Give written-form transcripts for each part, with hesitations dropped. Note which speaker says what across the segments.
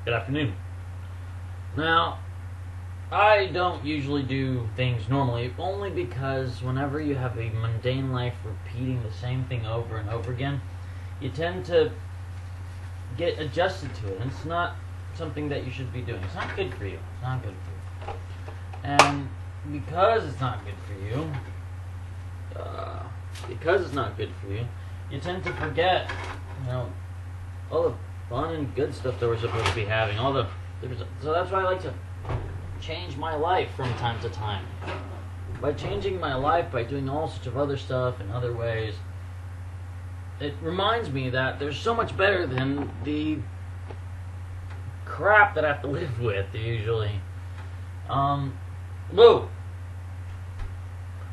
Speaker 1: Good afternoon. Now, I don't usually do things normally, only because whenever you have a mundane life repeating the same thing over and over again, you tend to get adjusted to it, and it's not something that you should be doing. It's not good for you. It's not good for you. And because it's not good for you, you tend to forget, all the fun and good stuff that we're supposed to be having. So that's why I like to change my life from time to time. By changing my life, by doing all sorts of other stuff in other ways, it reminds me that there's so much better than the crap that I have to live with usually. Whoa!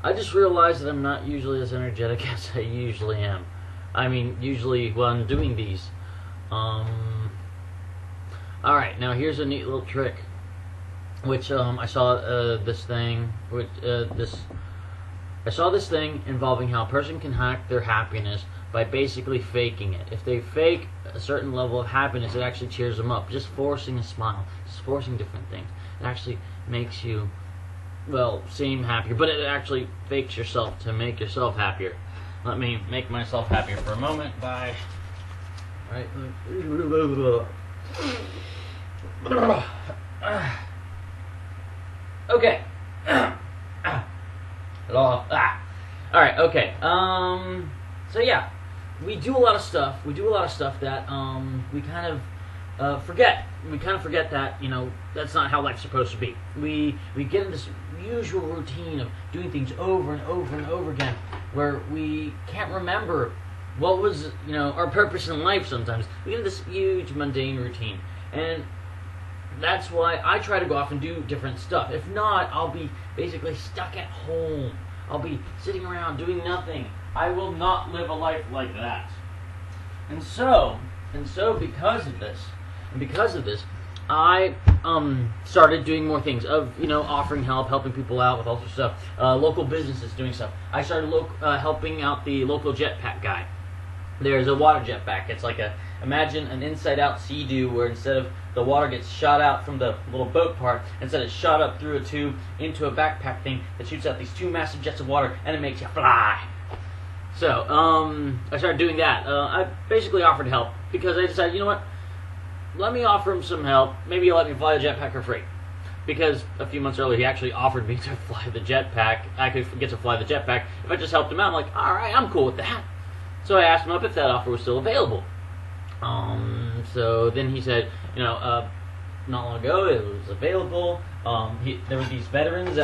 Speaker 1: I just realized that I'm not usually as energetic as I usually am. I mean, usually when I'm doing these. Alright, now here's a neat little trick. Which, I saw this thing involving how a person can hack their happiness by basically faking it. If they fake a certain level of happiness, it actually cheers them up. Just forcing a smile, just forcing different things. It actually makes you, seem happier, but it actually fakes yourself to make yourself happier. Let me make myself happier for a moment by, okay. Alright, okay. So yeah, we do a lot of stuff. That we kind of forget. We kind of forget that, that's not how life's supposed to be. We get in this usual routine of doing things over and over and over again, where we can't remember what was, our purpose in life sometimes. We get in this huge mundane routine. And that's why I try to go off and do different stuff. If not, I'll be basically stuck at home. I'll be sitting around doing nothing. I will not live a life like that. And so because of this, I started doing more things of, offering help, helping people out with all sorts of stuff. Local businesses doing stuff. I started helping out the local jetpack guy. There's a water jetpack. It's like imagine an inside-out Sea-Doo where instead of the water gets shot out from the little boat part, instead it's shot up through a tube into a backpack thing that shoots out these two massive jets of water, and it makes you fly. So, I started doing that. I basically offered help because I decided, let me offer him some help. Maybe he'll let me fly the jetpack for free. Because a few months earlier, he actually offered me to fly the jetpack. I could get to fly the jetpack if I just helped him out. I'm like, alright, I'm cool with that. So I asked him up if that offer was still available. So then he said, not long ago it was available. There were these veterans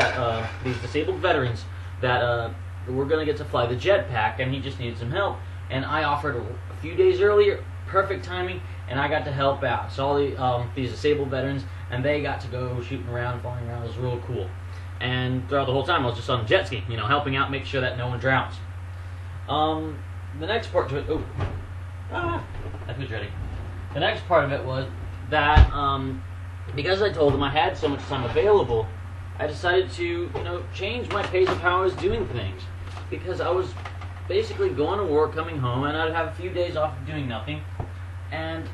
Speaker 1: these disabled veterans that were going to get to fly the jetpack, and he just needed some help. And I offered a few days earlier, perfect timing, and I got to help out. So all these disabled veterans, and they got to go shooting around, flying around. It was real cool. And throughout the whole time, I was just on the jet ski, helping out, make sure that no one drowns. The next part to it, that was ready. The next part of it was that, because I told him I had so much time available, I decided to, change my pace of how I was doing things. Because I was basically going to work, coming home, and I'd have a few days off doing nothing. And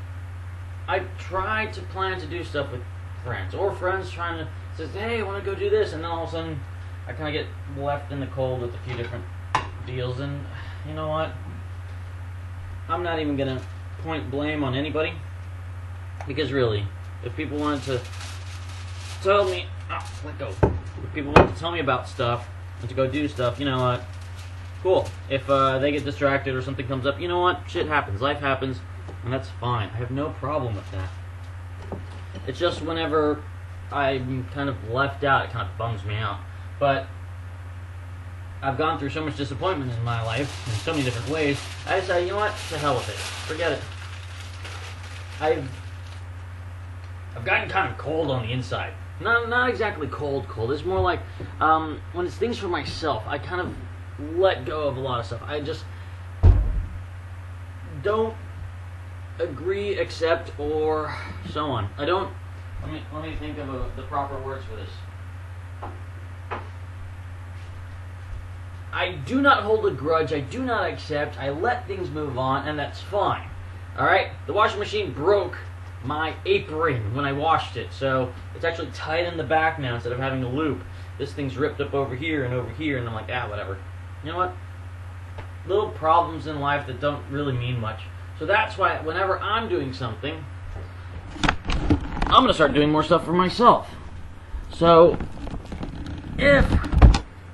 Speaker 1: I tried to plan to do stuff with friends, or friends trying to say, hey, I want to go do this, and then all of a sudden, I kind of get left in the cold with a few different deals, and you know what? I'm not even going to point blame on anybody, because really, if people wanted to tell me, if people wanted to tell me about stuff, and to go do stuff, you know what? Cool. If they get distracted or something comes up, you know what? Shit happens. Life happens, and that's fine. I have no problem with that. It's just whenever I'm kind of left out, it kind of bums me out. But I've gone through so much disappointment in my life in so many different ways, I decided, you know what? To hell with it. Forget it. I've gotten kind of cold on the inside. Not exactly cold. It's more like when it's things for myself, I kind of let go of a lot of stuff. I just don't agree, accept, or so on. I don't. Let me think of the proper words for this. I do not hold a grudge. I do not accept. I let things move on, and that's fine. Alright, the washing machine broke my apron when I washed it, so it's actually tight in the back now instead of having a loop. This thing's ripped up over here, and I'm like, whatever. You know what? Little problems in life that don't really mean much. So that's why whenever I'm doing something, I'm going to start doing more stuff for myself. So, if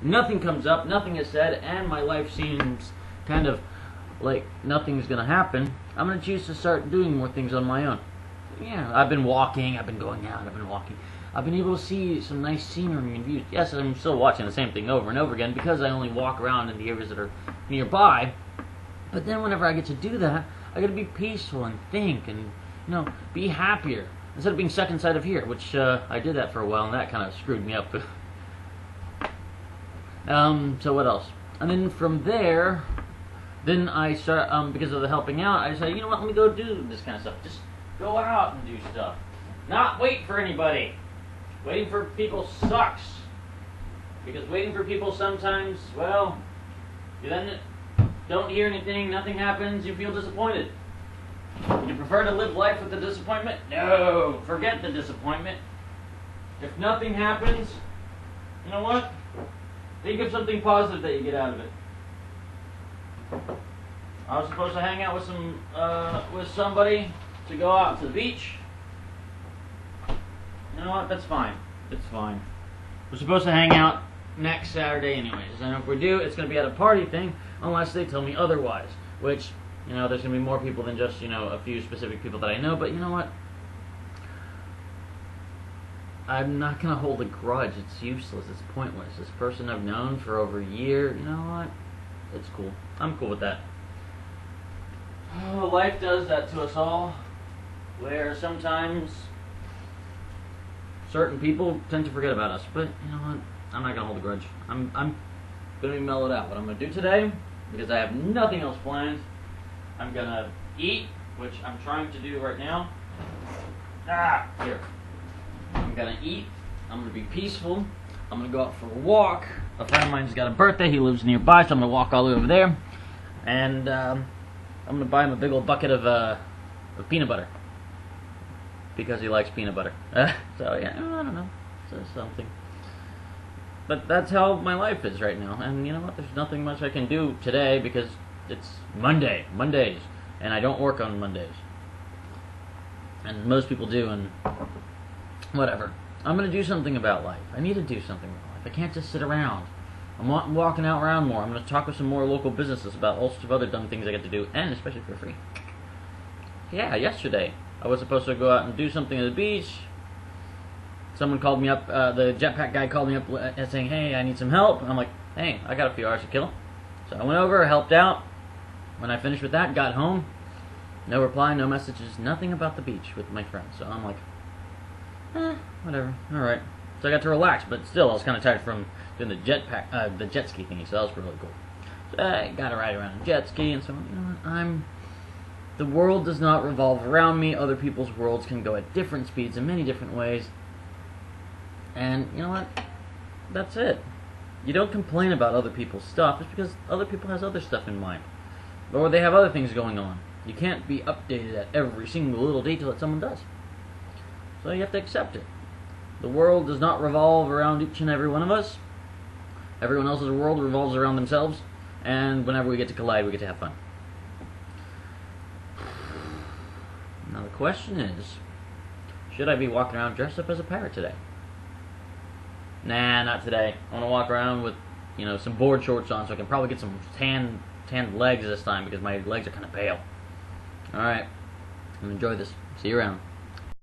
Speaker 1: nothing comes up, nothing is said, and my life seems kind of like nothing's going to happen, I'm going to choose to start doing more things on my own. Yeah, I've been walking, I've been going out, I've been walking. I've been able to see some nice scenery and views. Yes, I'm still watching the same thing over and over again because I only walk around in the areas that are nearby. But then whenever I get to do that, I get to be peaceful and think and, be happier. Instead of being stuck inside of here, which I did that for a while and that kind of screwed me up. So what else? And then from there, then I start, because of the helping out, I decided, you know what, let me go do this kind of stuff. Just go out and do stuff. Not wait for anybody. Waiting for people sucks. Because waiting for people sometimes, well, you then don't hear anything, nothing happens, you feel disappointed. You prefer to live life with the disappointment? No, forget the disappointment. If nothing happens, you know what? Think of something positive that you get out of it. I was supposed to hang out with somebody to go out to the beach. You know what? That's fine. It's fine. We're supposed to hang out next Saturday anyways. And if we do, it's going to be at a party thing, unless they tell me otherwise. Which, there's going to be more people than just, a few specific people that I know. But you know what? I'm not going to hold a grudge. It's useless. It's pointless. This person I've known for over a year, you know what? It's cool. I'm cool with that. Oh, life does that to us all. Where sometimes certain people tend to forget about us, but you know what? I'm not gonna hold a grudge. I'm gonna be mellowed out. What I'm gonna do today, because I have nothing else planned, I'm gonna eat, which I'm trying to do right now. Here. I'm gonna eat. I'm gonna be peaceful. I'm gonna go out for a walk. A friend of mine's got a birthday. He lives nearby, so I'm gonna walk all the way over there, and I'm gonna buy him a big old bucket of peanut butter. Because he likes peanut butter. So, yeah, I don't know. It's something. But that's how my life is right now. And you know what? There's nothing much I can do today because it's Mondays. And I don't work on Mondays. And most people do, and whatever. I'm going to do something about life. I need to do something about life. I can't just sit around. I'm walking out around more. I'm going to talk with some more local businesses about all sorts of other dumb things I get to do, and especially for free. Yeah, yesterday I was supposed to go out and do something at the beach. Someone called me up, the jetpack guy called me up saying, hey, I need some help. And I'm like, hey, I got a few hours to kill. So I went over, helped out. When I finished with that, got home. No reply, no messages, nothing about the beach with my friends. So I'm like, whatever, alright. So I got to relax, but still, I was kind of tired from doing the jet ski thingy, so that was really cool. So I got to ride around a jet ski, and so, you know what, the world does not revolve around me. Other people's worlds can go at different speeds in many different ways. And, you know what, that's it. You don't complain about other people's stuff, it's because other people has other stuff in mind. Or they have other things going on. You can't be updated at every single little detail that someone does. So you have to accept it. The world does not revolve around each and every one of us. Everyone else's world revolves around themselves. And whenever we get to collide, we get to have fun. Now the question is, should I be walking around dressed up as a pirate today? Nah, not today. I want to walk around with, some board shorts on so I can probably get some tanned legs this time because my legs are kind of pale. Alright, enjoy this. See you around.